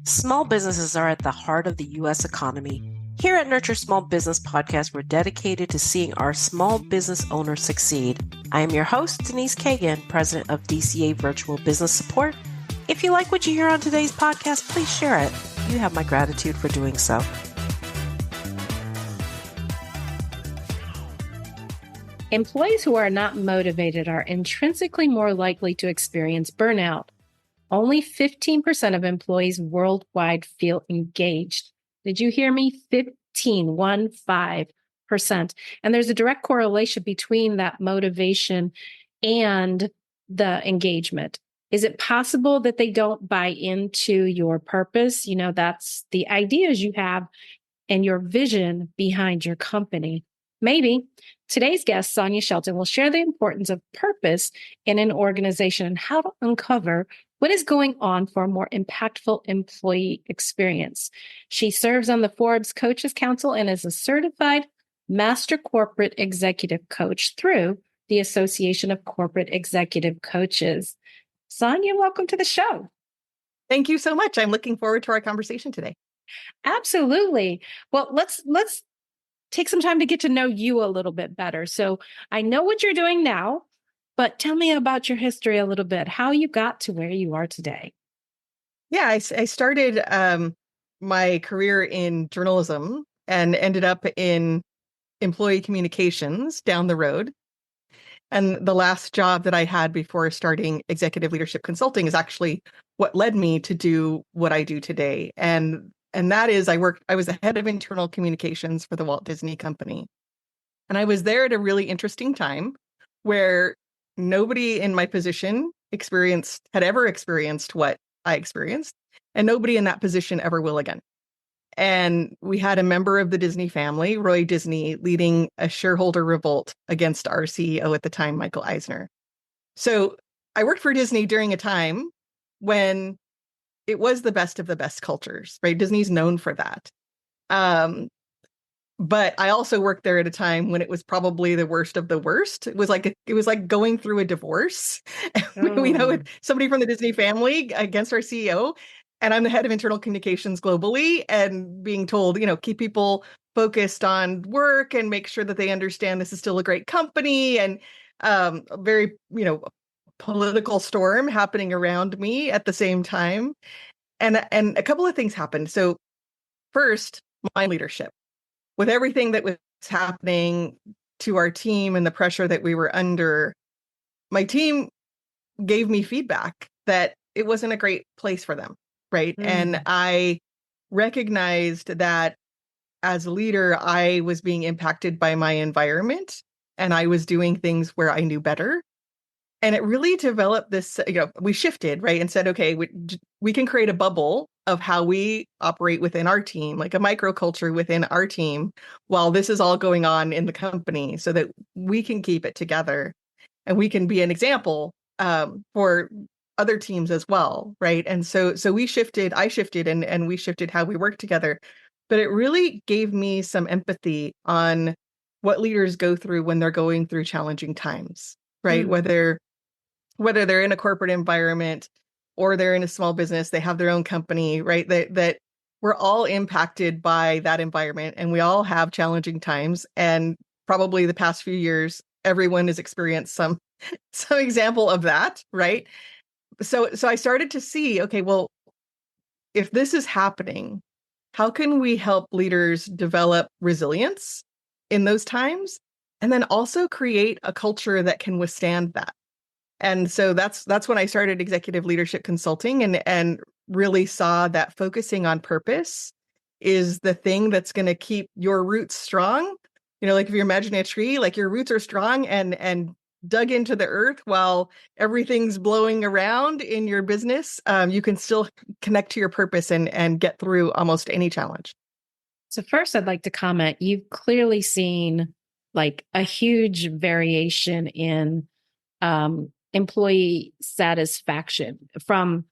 Small businesses are at the heart of the U.S. economy. Here at Nurture Small Business Podcast, we're dedicated to seeing our small business owners succeed. I am your host, Denise Cagan, president of DCA Virtual Business Support. If you like what you hear on today's podcast, please share it. You have my gratitude for doing so. Employees who are not motivated are intrinsically more likely to experience burnout. Only 15% of employees worldwide feel engaged. Did you hear me? 15%. And there's a direct correlation between that motivation and the engagement. Is it possible that they don't buy into your purpose? You know, that's the ideas you have and your vision behind your company. Maybe. Today's guest, Sonia Shelton, will share the importance of purpose in an organization and how to uncover what is going on for a more impactful employee experience. She serves on the Forbes Coaches Council and is a certified Master Corporate Executive Coach through the Association of Corporate Executive Coaches. Sonia, welcome to the show. Thank you so much. I'm looking forward to our conversation today. Absolutely. Well, let's take some time to get to know you a little bit better. So I know what you're doing now, but tell me about your history a little bit, how you got to where you are today. Yeah, I started my career in journalism and ended up in employee communications down the road. And the last job that I had before starting executive leadership consulting is actually what led me to do what I do today. And that is I was the head of internal communications for the Walt Disney Company. And I was there at a really interesting time where nobody in my position had ever experienced what I experienced, and nobody in that position ever will again. And we had a member of the Disney family, Roy Disney, leading a shareholder revolt against our CEO at the time, Michael Eisner. So I worked for Disney during a time when it was the best of the best cultures, right? Disney's known for that. But I also worked there at a time when it was probably the worst of the worst. It was like going through a divorce. We know somebody from the Disney family against our CEO, and I'm the head of internal communications globally, and being told, keep people focused on work and make sure that they understand this is still a great company, and a very, political storm happening around me at the same time. And a couple of things happened. So first, my leadership. With everything that was happening to our team and the pressure that we were under, my team gave me feedback that it wasn't a great place for them, right? And I recognized that as a leader, I was being impacted by my environment, and I was doing things where I knew better. And it really developed this, we shifted, right? And said, okay, we can create a bubble of how we operate within our team, like a microculture within our team, while this is all going on in the company, so that we can keep it together and we can be an example for other teams as well, right? And so I shifted and we shifted how we work together. But it really gave me some empathy on what leaders go through when they're going through challenging times, right? Whether they're in a corporate environment or they're in a small business, they have their own company, right? That we're all impacted by that environment, and we all have challenging times. And probably the past few years, everyone has experienced some example of that, right? So I started to see, okay, well, if this is happening, how can we help leaders develop resilience in those times, and then also create a culture that can withstand that? And so that's when I started executive leadership consulting, and really saw that focusing on purpose is the thing that's going to keep your roots strong. Like if you're imagining a tree, like your roots are strong and dug into the earth while everything's blowing around in your business, you can still connect to your purpose and get through almost any challenge. So first, I'd like to comment, you've clearly seen like a huge variation in employee satisfaction from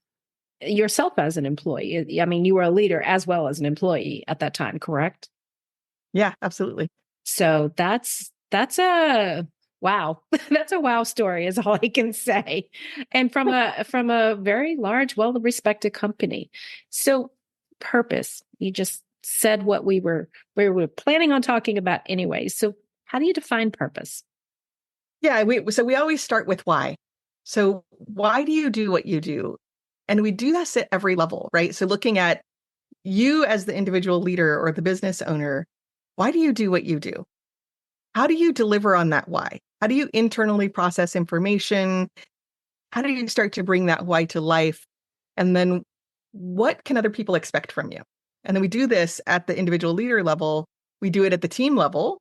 yourself as an employee. I mean, you were a leader as well as an employee at that time, correct? Yeah, absolutely. So that's a wow. That's a wow story is all I can say. And from a very large, well-respected company. So purpose? You just said what we were planning on talking about anyway. So how do you define purpose? Yeah, we always start with why. So why do you do what you do? And we do this at every level, right? So looking at you as the individual leader or the business owner, why do you do what you do? How do you deliver on that why? How do you internally process information? How do you start to bring that why to life? And then what can other people expect from you? And then we do this at the individual leader level. We do it at the team level.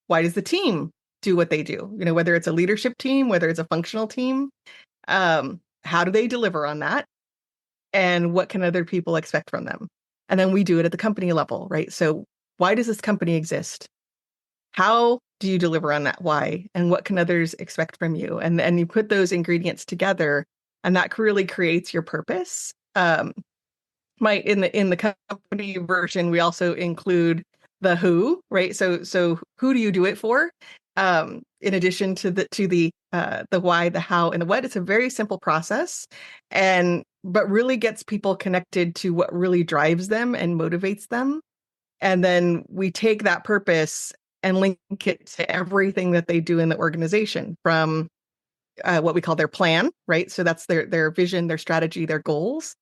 Why does the team do what they do? Whether it's a leadership team, whether it's a functional team, how do they deliver on that? And what can other people expect from them? And then we do it at the company level, right? So why does this company exist? How do you deliver on that why? And what can others expect from you? And you put those ingredients together, and that really creates your purpose. In the company version, we also include the who, right? So who do you do it for? In addition to the why, the how, and the what. It's a very simple process, but really gets people connected to what really drives them and motivates them. And then we take that purpose and link it to everything that they do in the organization, from what we call their plan, right? So that's their vision, their strategy, their goals,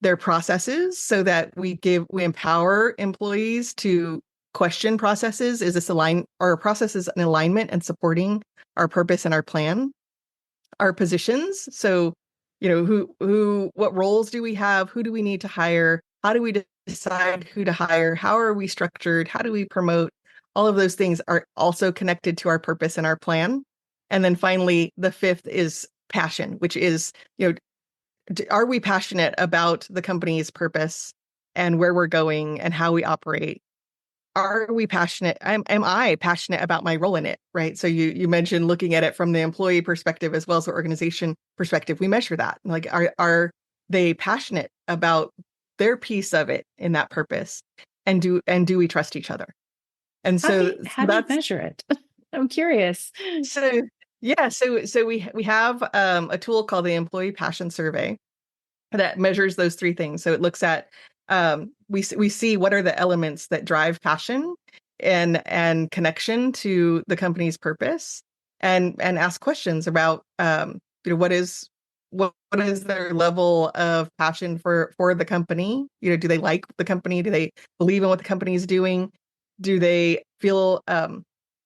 their processes, so that we empower employees to question processes. Is this our processes in alignment and supporting our purpose and our plan? Our positions. So, what roles do we have? Who do we need to hire? How do we decide who to hire? How are we structured? How do we promote? All of those things are also connected to our purpose and our plan. And then finally, the fifth is passion, which is, are we passionate about the company's purpose and where we're going and how we operate? Are we passionate? Am I passionate about my role in it, right? So you mentioned looking at it from the employee perspective as well as the organization perspective. We measure that. Like, are they passionate about their piece of it in that purpose? And do we trust each other? And so how do you measure it? I'm curious. So yeah, so we have a tool called the Employee Passion Survey that measures those three things. So it looks at we see what are the elements that drive passion and connection to the company's purpose, and ask questions about what is their level of passion for the company. Do they like the company? Do they believe in what the company is doing? Do they feel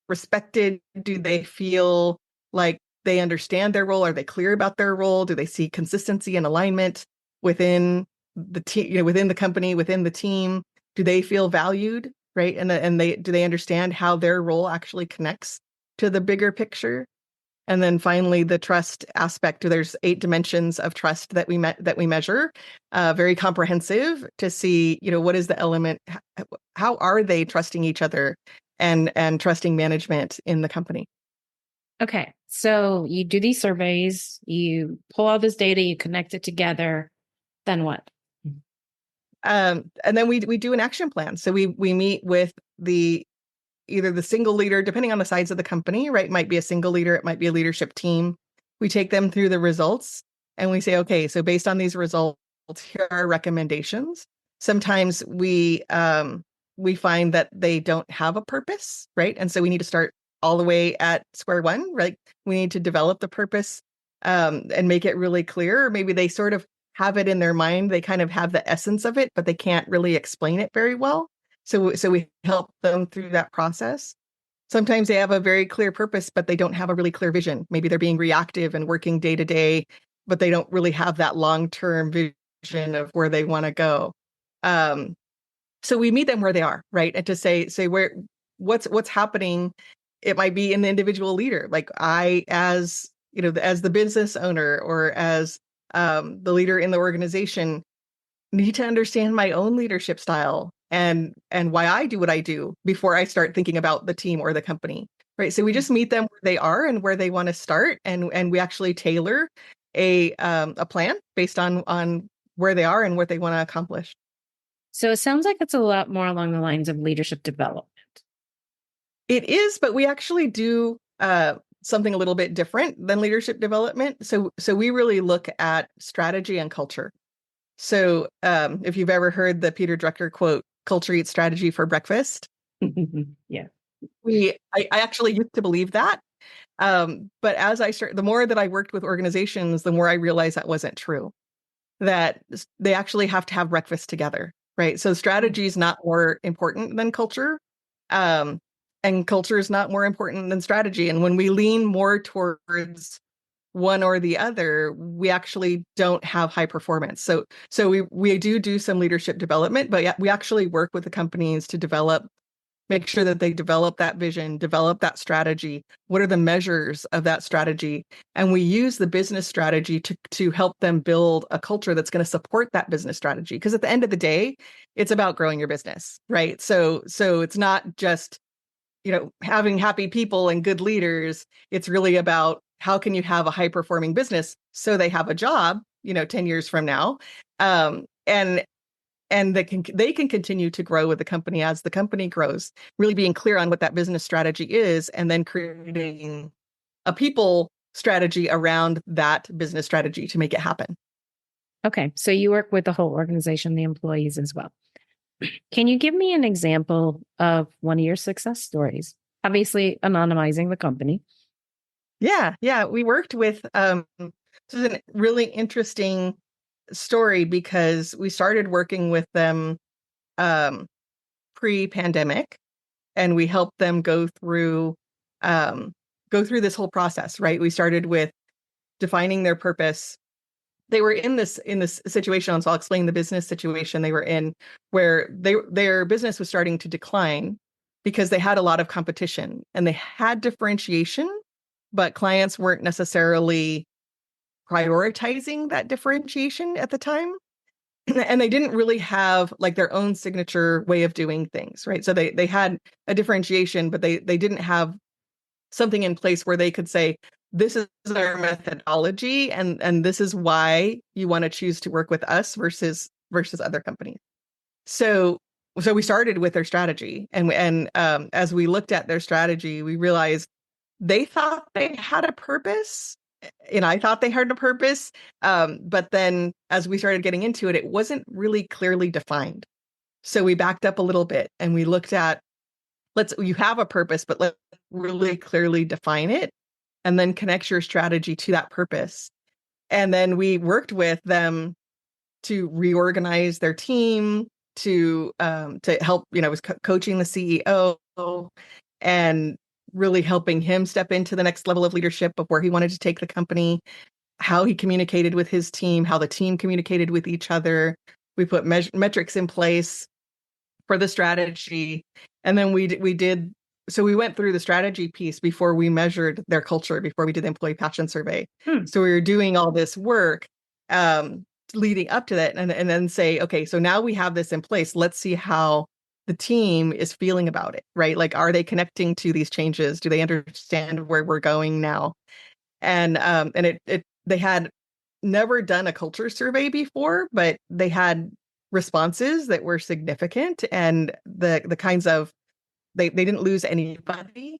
respected? Do they feel like they understand their role? Are they clear about their role? Do they see consistency and alignment within the team, within the company, within the team? Do they feel valued, right? And do they understand how their role actually connects to the bigger picture? And then finally, the trust aspect. There's 8 dimensions of trust that we measure, very comprehensive, to see, what is the element, how are they trusting each other and trusting management in the company. Okay, so you do these surveys, you pull all this data, you connect it together. Then what? And then we do an action plan. So we meet with either the single leader, depending on the size of the company, right? It might be a single leader, it might be a leadership team. We take them through the results and we say, okay, so based on these results, here are recommendations. Sometimes we find that they don't have a purpose, right? And so we need to start all the way at square one, right? We need to develop the purpose and make it really clear. Or maybe they sort of have it in their mind. They kind of have the essence of it, but they can't really explain it very well. So we help them through that process. Sometimes they have a very clear purpose, but they don't have a really clear vision. Maybe they're being reactive and working day to day, but they don't really have that long-term vision of where they want to go. So we meet them where they are, right? And to say what's happening. It might be in the individual leader. Like I, as the business owner or as the leader in the organization, need to understand my own leadership style and why I do what I do before I start thinking about the team or the company, right? So we just meet them where they are and where they want to start, and we actually tailor a plan based on where they are and what they want to accomplish. So it sounds like it's a lot more along the lines of leadership development. It is, but we actually do something a little bit different than leadership development. So we really look at strategy and culture. So if you've ever heard the Peter Drucker quote, "Culture eats strategy for breakfast." Yeah. I actually used to believe that. But as the more that I worked with organizations, the more I realized that wasn't true, that they actually have to have breakfast together, right? So strategy is not more important than culture. Um, and culture is not more important than strategy. And when we lean more towards one or the other, we actually don't have high performance. So we do some leadership development, but we actually work with the companies to make sure that they develop that vision, develop that strategy. What are the measures of that strategy? And we use the business strategy to help them build a culture that's going to support that business strategy. Because at the end of the day, it's about growing your business, right? So it's not just, having happy people and good leaders. It's really about how can you have a high performing business so they have a job, 10 years from now. And they can continue to grow with the company as the company grows, really being clear on what that business strategy is, and then creating a people strategy around that business strategy to make it happen. Okay. So you work with the whole organization, the employees as well. Can you give me an example of one of your success stories? Obviously, anonymizing the company. Yeah. We worked with, this is a really interesting story because we started working with them pre-pandemic, and we helped them go through this whole process, right? We started with defining their purpose. They were in this situation, so I'll explain the business situation they were in, where their business was starting to decline because they had a lot of competition and they had differentiation, but clients weren't necessarily prioritizing that differentiation at the time. And they didn't really have like their own signature way of doing things, right? So they had a differentiation, but they didn't have something in place where they could say, this is our methodology, and this is why you want to choose to work with us versus other companies. So we started with their strategy, and as we looked at their strategy, we realized they thought they had a purpose, and I thought they had a purpose. But then as we started getting into it, it wasn't really clearly defined. So we backed up a little bit and we looked at, you have a purpose, but let's really clearly define it and then connect your strategy to that purpose. And then we worked with them to reorganize their team, to help, was coaching the CEO and really helping him step into the next level of leadership of where he wanted to take the company, how he communicated with his team, how the team communicated with each other. We put metrics in place for the strategy. And then so we went through the strategy piece before we measured their culture, before we did the employee passion survey. So we were doing all this work leading up to that, and then say, okay, so now we have this in place. Let's see how the team is feeling about it, right? Like, are they connecting to these changes? Do they understand where we're going now? And they had never done a culture survey before, but they had responses that were significant, and the kinds of they didn't lose anybody.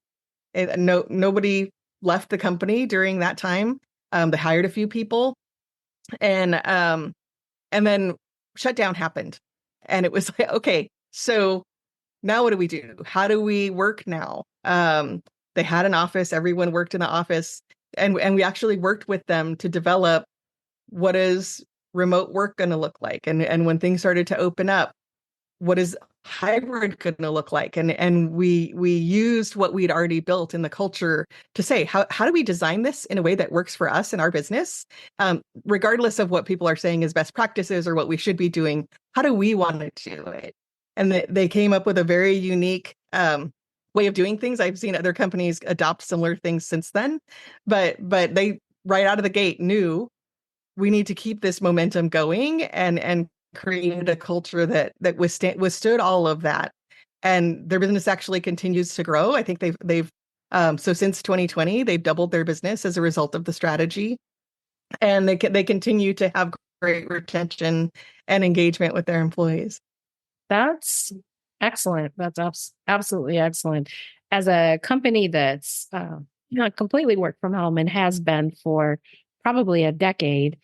Nobody left the company during that time. They hired a few people, and then shutdown happened, and it was like, okay, so now what do we do? How do we work now? They had an office. Everyone worked in the office, and we actually worked with them to develop what is remote work going to look like, and when things started to open up, what is hybrid going to look like? And we used what we'd already built in the culture to say, how do we design this in a way that works for us and our business, regardless of what people are saying is best practices or what we should be doing. How do we want to do it? And they came up with a very unique way of doing things. I've seen other companies adopt similar things since then, but they right out of the gate knew we need to keep this momentum going and created a culture that withstood all of that. And their business actually continues to grow. I think they've so since 2020, they've doubled their business as a result of the strategy, and they continue to have great retention and engagement with their employees. That's excellent. That's absolutely excellent. As a company that's completely work from home and has been for probably a decade,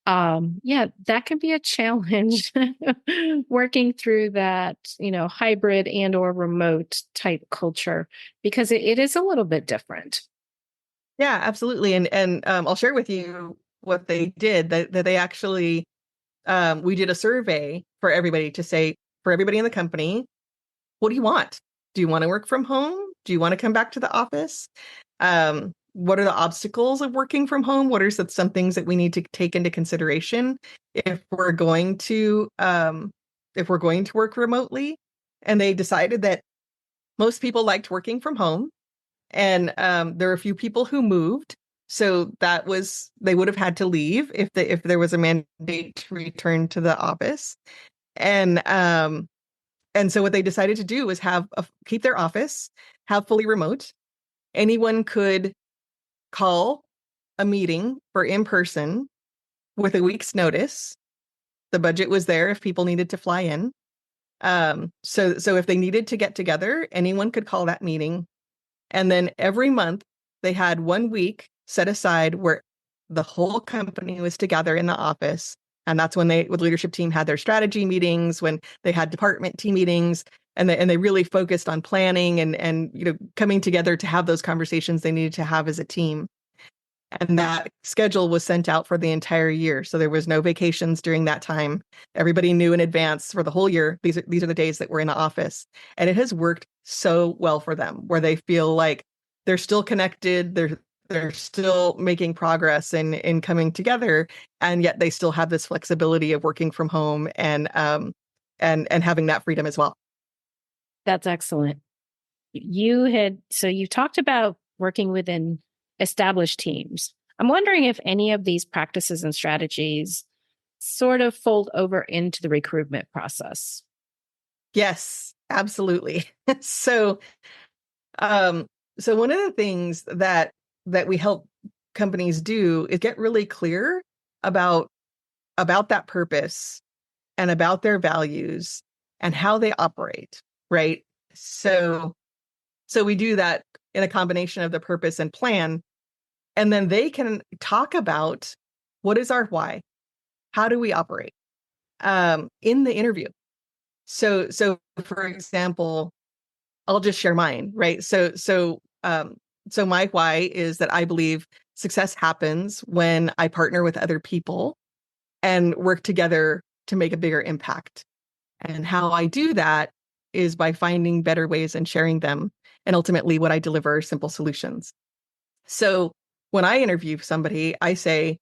Yeah, that can be a challenge working through that, hybrid and or remote type culture, because it is a little bit different. Yeah, absolutely. And I'll share with you what they did. That they actually we did a survey for everybody to say, for everybody in the company, what do you want? Do you want to work from home? Do you want to come back to the office? What are the obstacles of working from home? What are some things that we need to take into consideration if we're going to work remotely? And they decided that most people liked working from home, and there are a few people who moved. So they would have had to leave if there was a mandate to return to the office. And so what they decided to do was keep their office, have fully remote. Anyone could call a meeting for in person with a week's notice. The budget was there if people needed to fly in. So if they needed to get together, anyone could call that meeting. And then every month they had 1 week set aside where the whole company was together in the office. And that's when the leadership team had their strategy meetings, when they had department team meetings, and they really focused on planning and coming together to have those conversations they needed to have as a team. And that schedule was sent out for the entire year. So there was no vacations during that time. Everybody knew in advance for the whole year, these are the days that we're in the office. And it has worked so well for them, where they feel like they're still connected, they're still making progress in coming together, and yet they still have this flexibility of working from home and having that freedom as well. That's excellent. So you talked about working within established teams. I'm wondering if any of these practices and strategies sort of fold over into the recruitment process. Yes, absolutely. So one of the things that we help companies do is get really clear about that purpose and about their values and how they operate, right? So we do that in a combination of the purpose and plan, and then they can talk about, what is our why? How do we operate in the interview? So for example, I'll just share mine, right? So my why is that I believe success happens when I partner with other people and work together to make a bigger impact. And how I do that is by finding better ways and sharing them. And ultimately, what I deliver are simple solutions. So when I interview somebody, I say,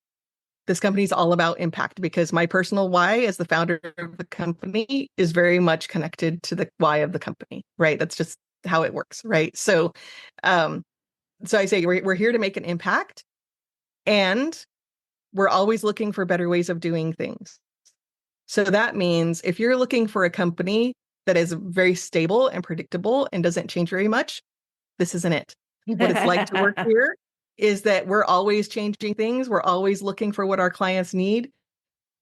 this company is all about impact, because my personal why as the founder of the company is very much connected to the why of the company, right? That's just how it works, right? So I say we're here to make an impact, and we're always looking for better ways of doing things. So that means if you're looking for a company that is very stable and predictable and doesn't change very much, this isn't it. What it's like to work here is that we're always changing things. We're always looking for what our clients need.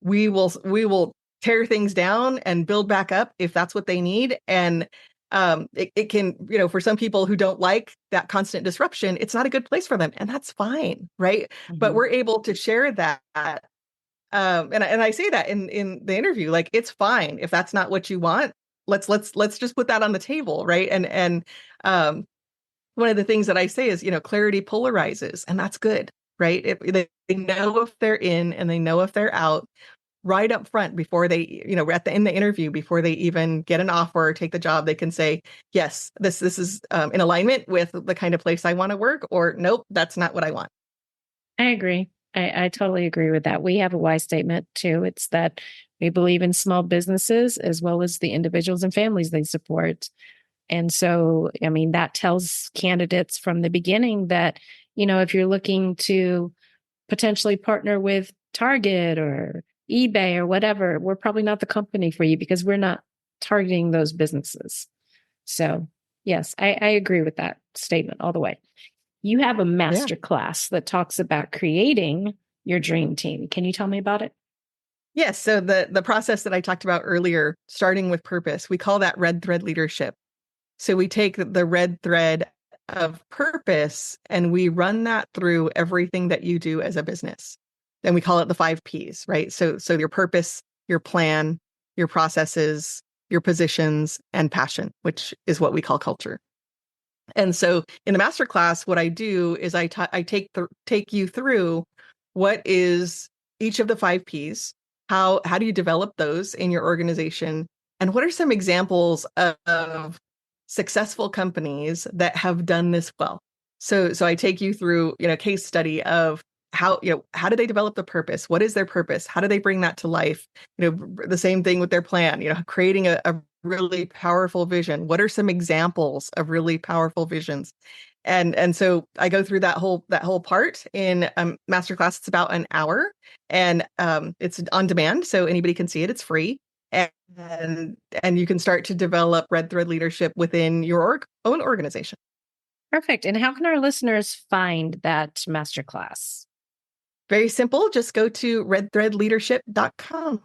We will tear things down and build back up if that's what they need. And it can, for some people who don't like that constant disruption, it's not a good place for them, and that's fine, right? Mm-hmm. But we're able to share that. And I say that in the interview, like, it's fine if that's not what you want. Let's just put that on the table, right? And one of the things that I say is, clarity polarizes, and that's good, right? If they know if they're in and they know if they're out right up front before they, in the interview, before they even get an offer or take the job, they can say, yes, this is in alignment with the kind of place I want to work, or nope, that's not what I want. I agree. I totally agree with that. We have a why statement too. It's that we believe in small businesses as well as the individuals and families they support. And so, that tells candidates from the beginning that, if you're looking to potentially partner with Target or eBay or whatever, we're probably not the company for you, because we're not targeting those businesses. So yes, I agree with that statement all the way. You have a master class that talks about creating your dream team. Can you tell me about it? Yes. So the process that I talked about earlier, starting with purpose, we call that red thread leadership. So we take the red thread of purpose and we run that through everything that you do as a business. and we call it the 5 Ps, right? So your purpose, your plan, your processes, your positions, and passion, which is what we call culture. And so in the masterclass, what I do is I take you through what is each of the 5 Ps, how do you develop those in your organization, and what are some examples of successful companies that have done this well. So I take you through, case study of how do they develop the purpose? What is their purpose? How do they bring that to life? The same thing with their plan, creating a really powerful vision. What are some examples of really powerful visions? And so I go through that whole part in masterclass. It's about an hour, and it's on demand, so anybody can see it. It's free, and you can start to develop red thread leadership within your own organization. Perfect. And how can our listeners find that masterclass? Very simple. Just go to redthreadleadership.com.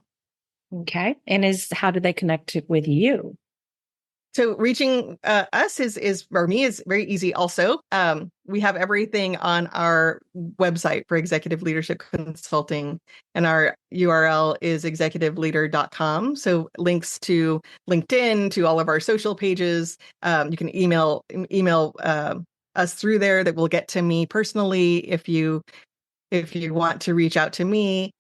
Okay. And how do they connect with you? So reaching us is very easy also. We have everything on our website for executive leadership consulting, and our URL is executiveleader.com. So links to LinkedIn, to all of our social pages. You can email us through there. That will get to me personally if you want to reach out to me.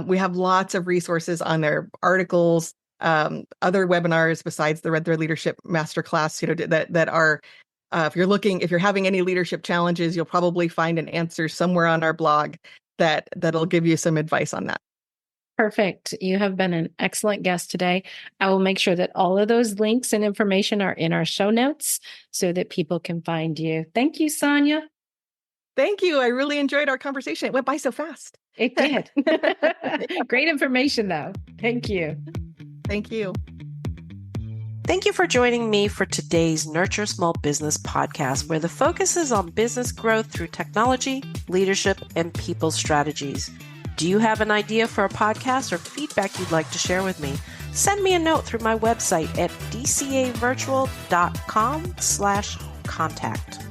We have lots of resources on there, articles, other webinars besides the Red Thread Leadership Masterclass, that are, if you're having any leadership challenges, you'll probably find an answer somewhere on our blog that'll give you some advice on that. Perfect. You have been an excellent guest today. I will make sure that all of those links and information are in our show notes so that people can find you. Thank you, Sonia. Thank you. I really enjoyed our conversation. It went by so fast. It did. Great information, though. Thank you. Thank you. Thank you for joining me for today's Nurture Small Business podcast, where the focus is on business growth through technology, leadership, and people strategies. Do you have an idea for a podcast or feedback you'd like to share with me? Send me a note through my website at dcavirtual.com/contact.